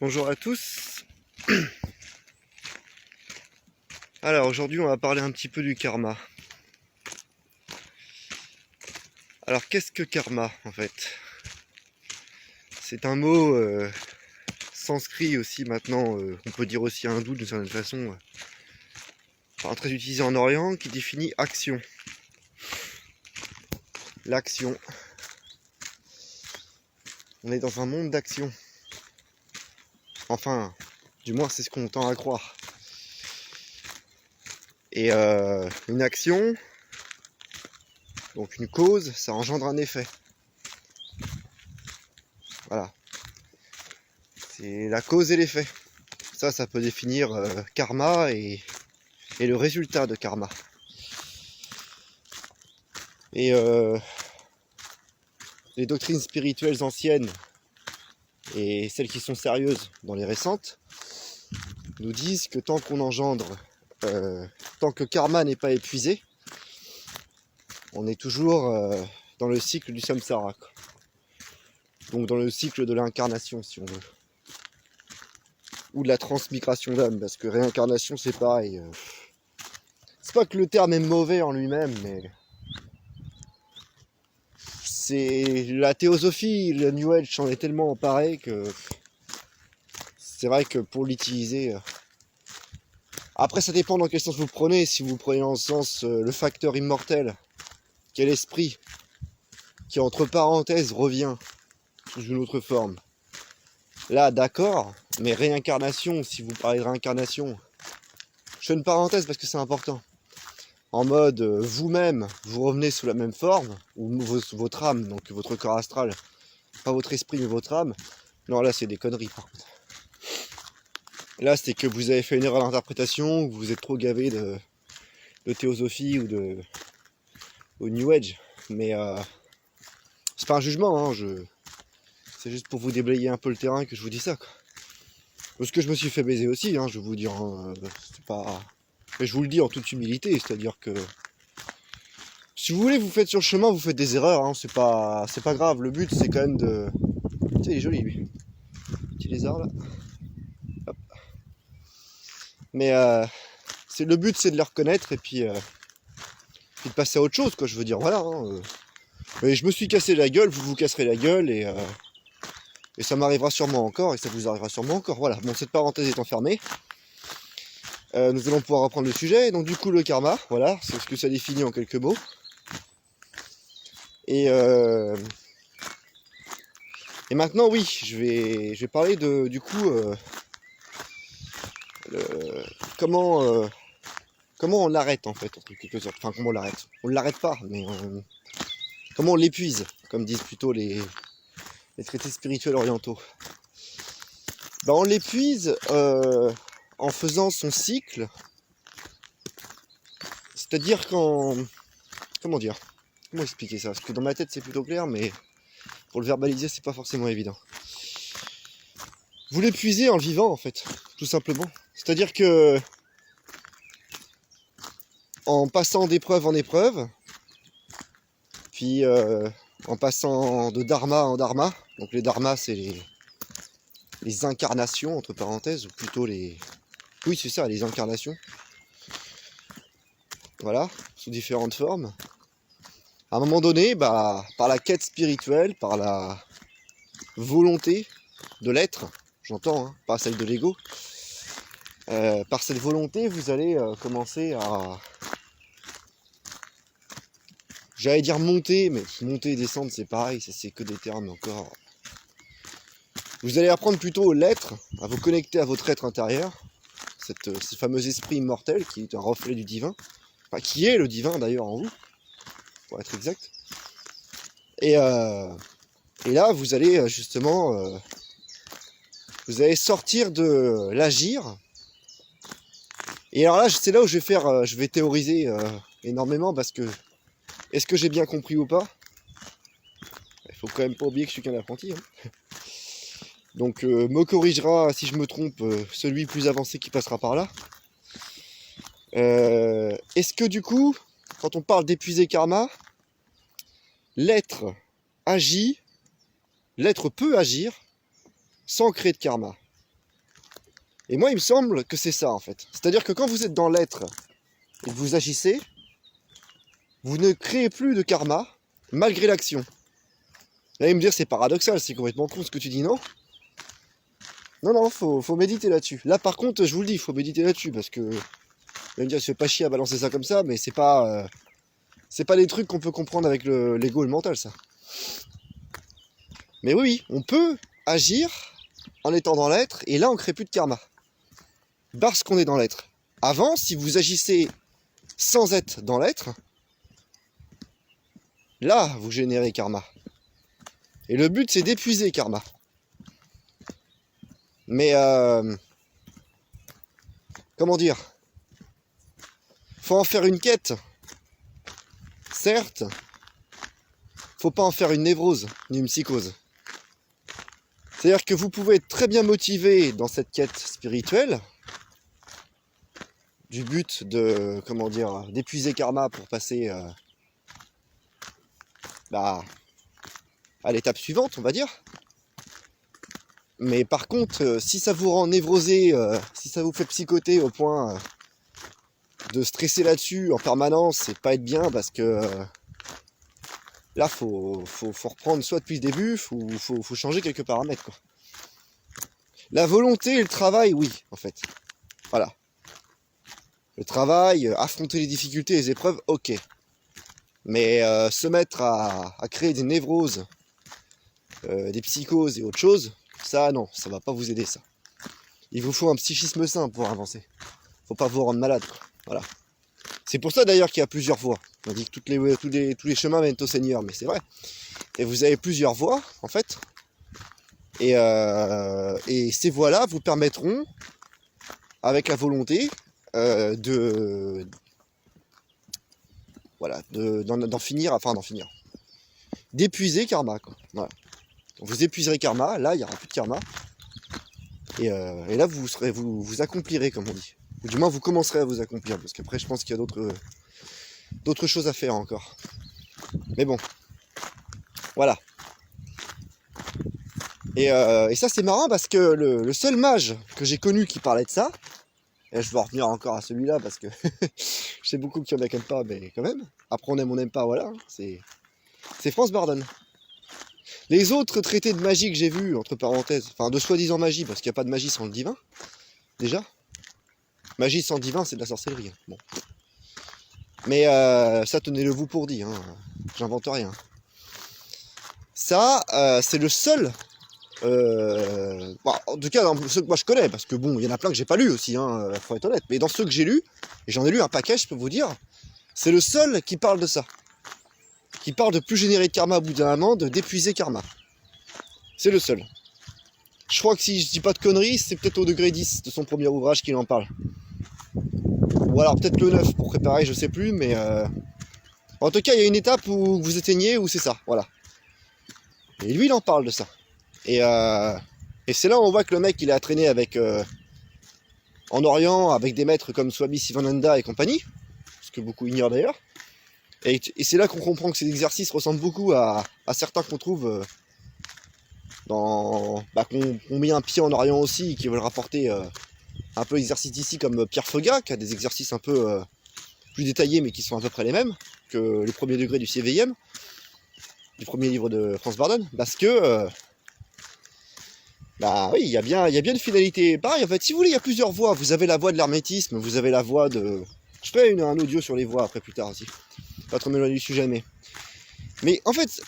Bonjour à tous. Alors aujourd'hui on va parler un petit peu du karma. Alors qu'est-ce que karma en fait? C'est un mot sanskrit aussi maintenant, on peut dire aussi hindou d'une certaine façon, enfin, très utilisé en Orient, qui définit action. L'action. On est dans un monde d'action. Enfin, du moins c'est ce qu'on tend à croire. Et une action, donc une cause, ça engendre un effet. Voilà. C'est la cause et l'effet. Ça peut définir karma et le résultat de karma. Et les doctrines spirituelles anciennes et celles qui sont sérieuses dans les récentes nous disent que tant qu'on engendre, tant que karma n'est pas épuisé, on est toujours dans le cycle du samsara, quoi. Donc dans le cycle de l'incarnation, si on veut. Ou de la transmigration d'âme, parce que réincarnation c'est pareil. C'est pas que le terme est mauvais en lui-même, mais c'est la théosophie, le New Age s'en est tellement emparé que c'est vrai que pour l'utiliser... Après ça dépend dans quel sens vous le prenez. Si vous prenez dans le sens le facteur immortel, qui est l'esprit, qui entre parenthèses revient sous une autre forme. Là d'accord, mais réincarnation, si vous parlez de réincarnation, je fais une parenthèse parce que c'est important. En mode vous-même, vous revenez sous la même forme, ou votre âme, donc votre corps astral, pas votre esprit mais votre âme. Non là c'est des conneries par contre. Là c'est que vous avez fait une erreur d'interprétation, ou vous êtes trop gavé de théosophie ou de New Age. Mais c'est pas un jugement, hein, c'est juste pour vous déblayer un peu le terrain que je vous dis ça, quoi. Parce que je me suis fait baiser aussi, hein, je vais vous dire, hein, c'est pas... Mais je vous le dis en toute humilité, c'est-à-dire que si vous voulez, vous faites sur le chemin, vous faites des erreurs, hein, c'est pas grave. Le but, c'est quand même de... Tu sais, il est joli, lui. Petit lézard, là. Hop. Mais le but, c'est de les reconnaître et puis de passer à autre chose, quoi, je veux dire, voilà. Hein, Mais je me suis cassé la gueule, vous vous casserez la gueule et ça m'arrivera sûrement encore et ça vous arrivera sûrement encore. Voilà, bon, cette parenthèse étant fermée, nous allons pouvoir reprendre le sujet. Donc du coup, le karma, voilà, c'est ce que ça définit en quelques mots. Et maintenant, oui, je vais parler de, du coup, comment on l'arrête en fait, en quelque sorte. Enfin, comment on l'arrête. On ne l'arrête pas, mais comment on l'épuise, comme disent plutôt les traités spirituels orientaux. Ben, on l'épuise en faisant son cycle, c'est-à-dire qu'en... Comment dire? Comment expliquer ça? Parce que dans ma tête c'est plutôt clair, mais pour le verbaliser c'est pas forcément évident. Vous l'épuisez en le vivant en fait, tout simplement. C'est-à-dire que en passant d'épreuve en épreuve, puis en passant de dharma en dharma, donc les dharmas c'est les incarnations entre parenthèses, ou plutôt les... Oui c'est ça, les incarnations. Voilà, sous différentes formes. À un moment donné, bah, par la quête spirituelle, par la volonté de l'être, j'entends, hein, pas celle de l'ego, par cette volonté, vous allez commencer à... J'allais dire monter, mais monter et descendre, c'est pareil, ça c'est que des termes encore. Vous allez apprendre plutôt l'être, à vous connecter à votre être intérieur, ce fameux esprit immortel qui est un reflet du divin, enfin qui est le divin d'ailleurs en vous, pour être exact. Et là, vous allez justement... vous allez sortir de l'agir. Et alors là, c'est là où je vais théoriser énormément parce que est-ce que j'ai bien compris ou pas? Il faut quand même pas oublier que je suis qu'un apprenti. Hein. Donc me corrigera si je me trompe celui plus avancé qui passera par là. Est-ce que du coup, quand on parle d'épuiser karma, l'être agit, l'être peut agir sans créer de karma? Et moi, il me semble que c'est ça, en fait. C'est-à-dire que quand vous êtes dans l'être et que vous agissez, vous ne créez plus de karma, malgré l'action. Là, il me dire, c'est paradoxal, c'est complètement con ce que tu dis, non? Non, faut méditer là-dessus. Là, par contre, je vous le dis, il faut méditer là-dessus, parce que... Vous allez me dire, je fais pas chier à balancer ça comme ça, mais c'est pas des trucs qu'on peut comprendre avec l'ego et le mental, ça. Mais oui, on peut agir en étant dans l'être, et là, on crée plus de karma. Parce qu'on est dans l'être. Avant, si vous agissez sans être dans l'être, là, vous générez karma. Et le but, c'est d'épuiser karma. Mais, comment dire? Faut en faire une quête. Certes, faut pas en faire une névrose, ni une psychose. C'est-à-dire que vous pouvez être très bien motivé dans cette quête spirituelle, du but de, comment dire, d'épuiser karma pour passer à l'étape suivante, on va dire. Mais par contre, si ça vous rend névrosé, si ça vous fait psychoter au point de stresser là-dessus en permanence, c'est pas être bien, parce que là, faut reprendre soit depuis le début, faut changer quelques paramètres, quoi. La volonté et le travail, oui, en fait. Voilà. Le travail, affronter les difficultés, les épreuves, ok. Mais se mettre à créer des névroses, des psychoses et autre chose, ça non, ça va pas vous aider, ça. Il vous faut un psychisme sain pour avancer. Faut pas vous rendre malade, quoi. Voilà. C'est pour ça d'ailleurs qu'il y a plusieurs voies. On dit que tous les chemins mènent au Seigneur, mais c'est vrai. Et vous avez plusieurs voies, en fait. Et ces voies-là vous permettront, avec la volonté, d'en finir, d'épuiser karma, quoi. Voilà. Vous épuiserez karma, là il n'y aura plus de karma. Et là vous accomplirez, comme on dit. Ou du moins vous commencerez à vous accomplir, parce qu'après je pense qu'il y a d'autres choses à faire encore. Mais bon, voilà. Et ça c'est marrant, parce que le seul mage que j'ai connu qui parlait de ça, et je vais en revenir encore à celui-là, parce que je sais beaucoup qu'il y en a qui n'aiment pas, mais quand même, après on n'aime pas, voilà, c'est Franz Bardon. Les autres traités de magie que j'ai vus, entre parenthèses, enfin de soi-disant magie, parce qu'il n'y a pas de magie sans le divin, déjà. Magie sans divin, c'est de la sorcellerie. Hein. Bon. Mais ça, tenez-le vous pour dit, hein. J'invente rien. Ça, c'est le seul... en tout cas, dans ceux que moi je connais, parce que bon, il y en a plein que j'ai pas lu aussi, hein, faut être honnête. Mais dans ceux que j'ai lus, et j'en ai lu un paquet, je peux vous dire, c'est le seul qui parle de ça. Qui parle de plus générer de karma au bout d'un moment, d'épuiser karma. C'est le seul. Je crois que si je dis pas de conneries, c'est peut-être au degré 10 de son premier ouvrage qu'il en parle. Ou alors peut-être le 9 pour préparer, je sais plus, mais... En tout cas, il y a une étape où vous éteignez, où c'est ça, voilà. Et lui, il en parle de ça. Et c'est là où on voit que le mec, il a traîné avec... en Orient, avec des maîtres comme Swami Sivananda et compagnie, ce que beaucoup ignorent d'ailleurs. Et c'est là qu'on comprend que ces exercices ressemblent beaucoup à certains qu'on trouve qu'on met un pied en Orient aussi, et qui veulent rapporter un peu exercice d'ici, comme Pierre Foga, qui a des exercices un peu plus détaillés, mais qui sont à peu près les mêmes que les premiers degrés du CVM, du premier livre de Franz Bardon, parce que oui, il y a bien une finalité. Pareil, en fait, si vous voulez, il y a plusieurs voies. Vous avez la voie de l'hermétisme, vous avez la voie de... Je ferai un audio sur les voies après, plus tard aussi. Pas trop m'éloigner du sujet, mais en fait,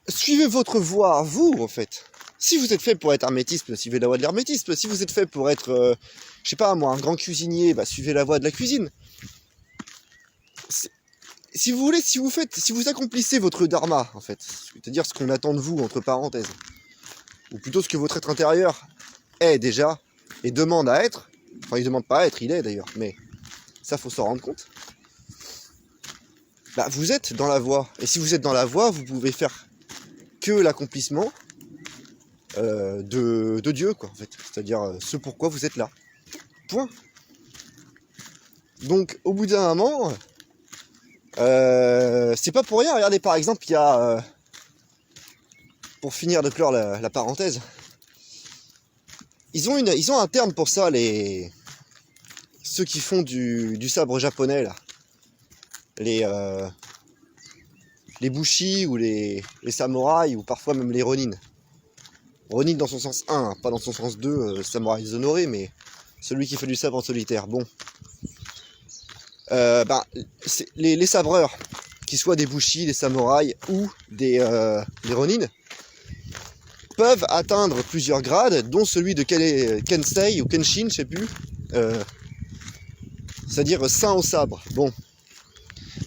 suivez votre voie à vous, en fait. Si vous êtes fait pour être hermétisme, suivez la voie de l'hermétisme. Si vous êtes fait pour être, je sais pas moi, un grand cuisinier, suivez la voie de la cuisine. Si vous voulez, si vous accomplissez votre dharma, en fait, c'est-à-dire ce qu'on attend de vous, entre parenthèses, ou plutôt ce que votre être intérieur est déjà, et demande à être, enfin il demande pas à être, il est d'ailleurs, mais ça faut s'en rendre compte. Vous êtes dans la voie. Et si vous êtes dans la voie, vous pouvez faire que l'accomplissement de Dieu, quoi, en fait. C'est-à-dire ce pourquoi vous êtes là. Point. Donc, au bout d'un moment, c'est pas pour rien. Regardez, par exemple, il y a... pour finir de clore la parenthèse, ils ont un terme pour ça, ceux qui font du sabre japonais, là. Les bushi ou les samouraïs, ou parfois même les ronin. Ronin dans son sens 1, hein, pas dans son sens 2, samouraï déshonoré, mais celui qui fait du sabre en solitaire. Bon. Les sabreurs, qu'ils soient des bushi, des samouraïs ou des ronin, peuvent atteindre plusieurs grades, dont celui de Kensei ou Kenshin, je sais plus. C'est-à-dire saint au sabre. Bon.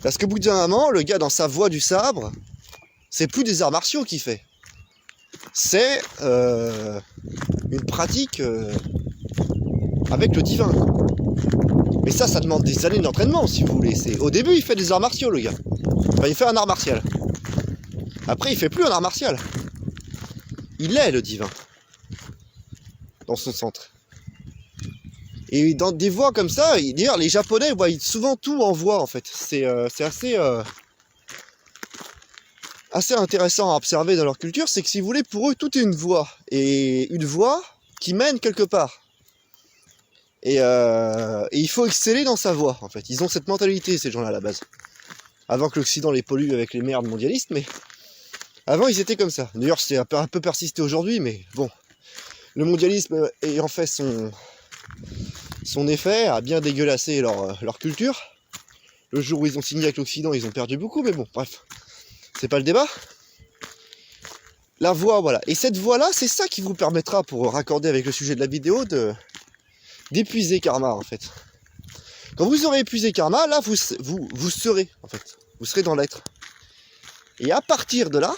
Parce qu'au bout d'un moment, le gars dans sa voie du sabre, c'est plus des arts martiaux qu'il fait. C'est une pratique avec le divin. Mais ça demande des années d'entraînement, si vous voulez. Au début, il fait des arts martiaux, le gars. Enfin, il fait un art martial. Après, il fait plus un art martial. Il est le divin. Dans son centre. Et dans des voies comme ça, d'ailleurs, les Japonais voient souvent tout en voix, en fait. C'est assez intéressant à observer dans leur culture, c'est que si vous voulez, pour eux, tout est une voie. Et une voie qui mène quelque part. Et il faut exceller dans sa voie, en fait. Ils ont cette mentalité, ces gens-là, à la base. Avant que l'Occident les pollue avec les merdes mondialistes, mais avant, ils étaient comme ça. D'ailleurs, c'est un peu persisté aujourd'hui, mais bon. Le mondialisme ayant fait son effet, a bien dégueulassé leur culture. Le jour où ils ont signé avec l'Occident, ils ont perdu beaucoup, mais bon, bref. C'est pas le débat. La voie, voilà. Et cette voie-là, c'est ça qui vous permettra, pour raccorder avec le sujet de la vidéo, d'épuiser karma, en fait. Quand vous aurez épuisé karma, là, vous serez, en fait. Vous serez dans l'être. Et à partir de là,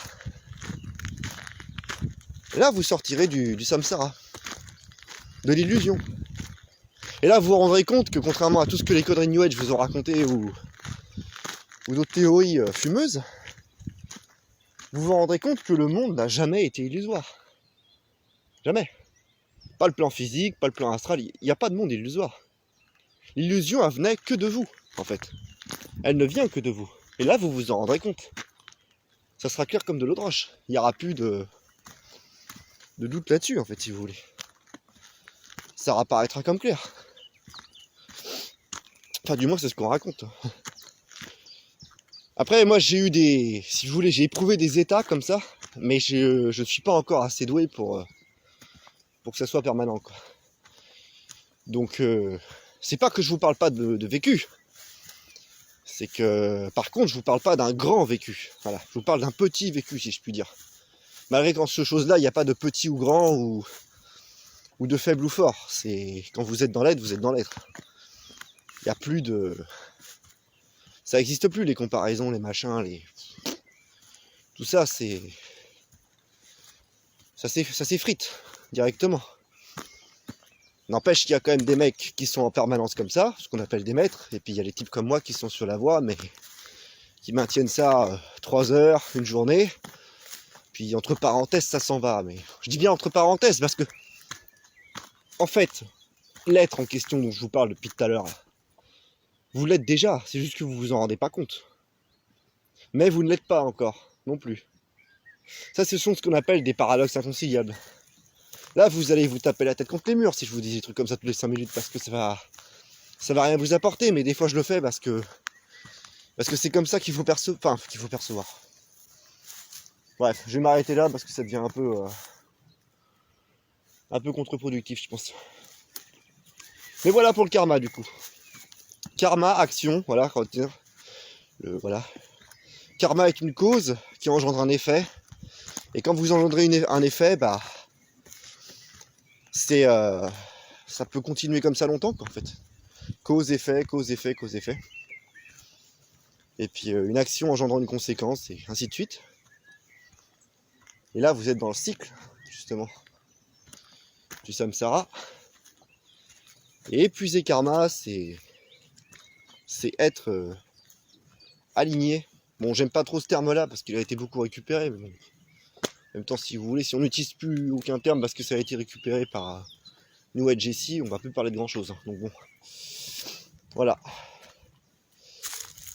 vous sortirez du samsara. De l'illusion. Et là, vous vous rendrez compte que, contrairement à tout ce que les conneries New Age vous ont raconté, ou d'autres théories fumeuses, vous vous rendrez compte que le monde n'a jamais été illusoire. Jamais. Pas le plan physique, pas le plan astral, il n'y a pas de monde illusoire. L'illusion, elle venait que de vous, en fait. Elle ne vient que de vous. Et là, vous vous en rendrez compte. Ça sera clair comme de l'eau de roche. Il n'y aura plus de doute là-dessus, en fait, si vous voulez. Ça apparaîtra comme clair. Enfin, du moins, c'est ce qu'on raconte. Après, moi, j'ai eu si vous voulez, j'ai éprouvé des états comme ça, mais je ne suis pas encore assez doué pour que ça soit permanent, quoi. Donc, c'est pas que je vous parle pas de vécu. C'est que, par contre, je vous parle pas d'un grand vécu. Voilà, je vous parle d'un petit vécu, si je puis dire. Malgré qu'en ce chose-là, il n'y a pas de petit ou grand, ou de faible ou fort. C'est quand vous êtes dans l'être, vous êtes dans l'être. Il n'y a plus de... Ça n'existe plus, les comparaisons, les machins, tout ça, ça s'effrite directement. N'empêche qu'il y a quand même des mecs qui sont en permanence comme ça, ce qu'on appelle des maîtres, et puis il y a les types comme moi qui sont sur la voie, mais qui maintiennent ça 3 heures, une journée, puis entre parenthèses ça s'en va. Mais je dis bien entre parenthèses parce que, en fait, l'être en question dont je vous parle depuis tout à l'heure, vous l'êtes déjà, c'est juste que vous vous en rendez pas compte. Mais vous ne l'êtes pas encore, non plus. Ça, ce sont ce qu'on appelle des paradoxes inconciliables. Là, vous allez vous taper la tête contre les murs si je vous dis des trucs comme ça toutes les 5 minutes, parce que ça va rien vous apporter, mais des fois je le fais parce que c'est comme ça qu'il faut percevoir. Bref, je vais m'arrêter là parce que ça devient un peu contre-productif, je pense. Mais voilà pour le karma, du coup. Karma, action, voilà, retenir. Voilà. Karma est une cause qui engendre un effet. Et quand vous engendrez un effet, bah... ça peut continuer comme ça longtemps, quoi, en fait. Cause, effet, cause, effet, cause, effet. Et puis une action engendrant une conséquence, et ainsi de suite. Et là, vous êtes dans le cycle, justement, du samsara. Et épuiser karma, c'est être aligné. Bon, j'aime pas trop ce terme-là, parce qu'il a été beaucoup récupéré, mais bon. En même temps, si vous voulez, si on n'utilise plus aucun terme, parce que ça a été récupéré par New Age ici, on va plus parler de grand-chose. Hein. Donc bon, voilà.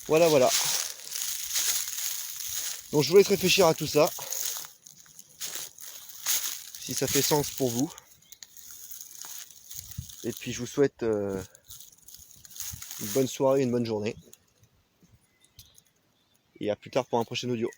Voilà. Donc je vous laisse réfléchir à tout ça. Si ça fait sens pour vous. Et puis je vous souhaite une bonne soirée, une bonne journée. Et à plus tard pour un prochain audio.